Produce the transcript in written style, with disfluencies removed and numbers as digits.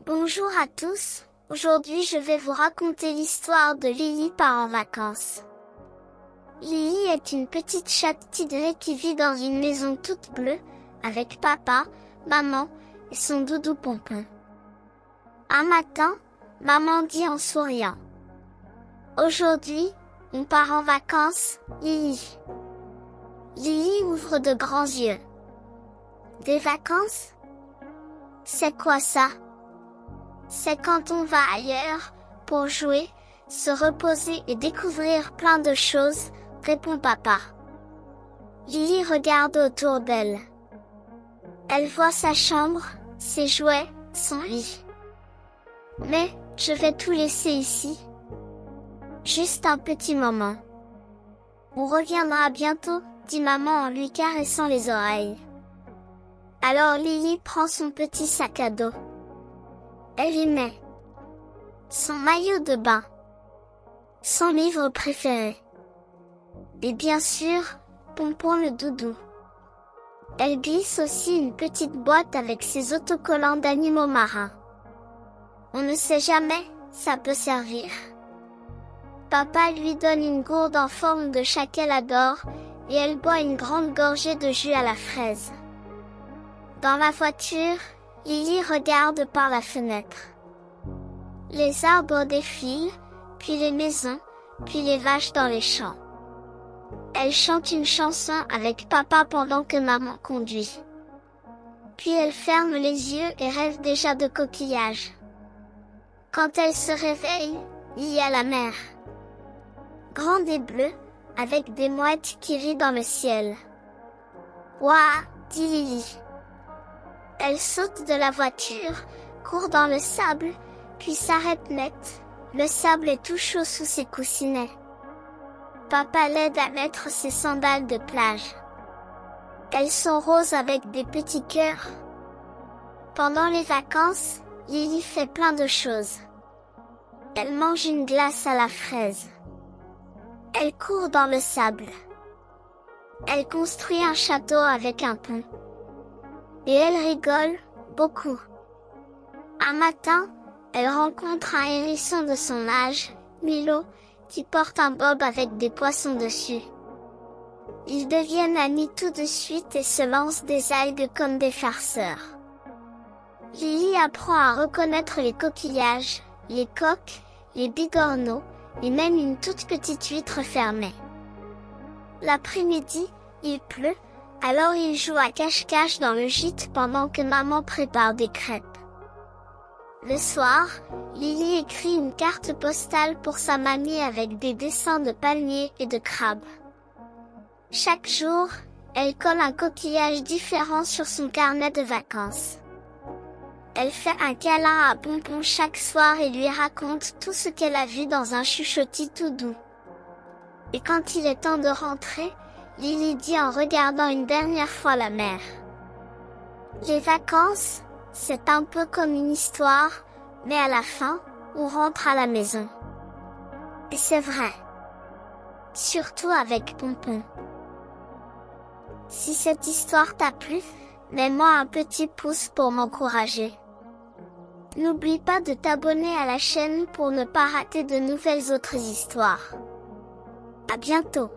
Bonjour à tous, aujourd'hui je vais vous raconter l'histoire de Lily part en vacances. Lily est une petite chatte tidrée qui vit dans une maison toute bleue, avec papa, maman et son doudou Pompon. Un matin, maman dit en souriant: Aujourd'hui, on part en vacances, Lily. Lily ouvre de grands yeux. Des vacances? C'est quoi ça? C'est quand on va ailleurs, pour jouer, se reposer et découvrir plein de choses, répond papa. Lily regarde autour d'elle. Elle voit sa chambre, ses jouets, son lit. Mais, je vais tout laisser ici. Juste un petit moment. On reviendra bientôt, dit maman en lui caressant les oreilles. Alors Lily prend son petit sac à dos. Elle y met son maillot de bain, son livre préféré, et bien sûr, Pompon le doudou. Elle glisse aussi une petite boîte avec ses autocollants d'animaux marins. On ne sait jamais, ça peut servir. Papa lui donne une gourde en forme de chat qu'elle adore, et elle boit une grande gorgée de jus à la fraise. Dans la voiture, Lily regarde par la fenêtre. Les arbres défilent, puis les maisons, puis les vaches dans les champs. Elle chante une chanson avec papa pendant que maman conduit. Puis elle ferme les yeux et rêve déjà de coquillages. Quand elle se réveille, il y a la mer. Grande et bleue, avec des mouettes qui rient dans le ciel. Ouah, dit Lily. Elle saute de la voiture, court dans le sable, puis s'arrête net, le sable est tout chaud sous ses coussinets. Papa l'aide à mettre ses sandales de plage. Elles sont roses avec des petits cœurs. Pendant les vacances, Lily fait plein de choses. Elle mange une glace à la fraise. Elle court dans le sable. Elle construit un château avec un pont. Et elle rigole, beaucoup. Un matin, elle rencontre un hérisson de son âge, Milo, qui porte un bob avec des poissons dessus. Ils deviennent amis tout de suite et se lancent des algues comme des farceurs. Lily apprend à reconnaître les coquillages, les coques, les bigorneaux, et même une toute petite huître fermée. L'après-midi, il pleut, alors il joue à cache-cache dans le gîte pendant que maman prépare des crêpes. Le soir, Lily écrit une carte postale pour sa mamie avec des dessins de palmiers et de crabes. Chaque jour, elle colle un coquillage différent sur son carnet de vacances. Elle fait un câlin à Pompon chaque soir et lui raconte tout ce qu'elle a vu dans un chuchotis tout doux. Et quand il est temps de rentrer, Lily dit en regardant une dernière fois la mer. Les vacances, c'est un peu comme une histoire, mais à la fin, on rentre à la maison. Et c'est vrai. Surtout avec Pompon. Si cette histoire t'a plu, mets-moi un petit pouce pour m'encourager. N'oublie pas de t'abonner à la chaîne pour ne pas rater de nouvelles autres histoires. À bientôt.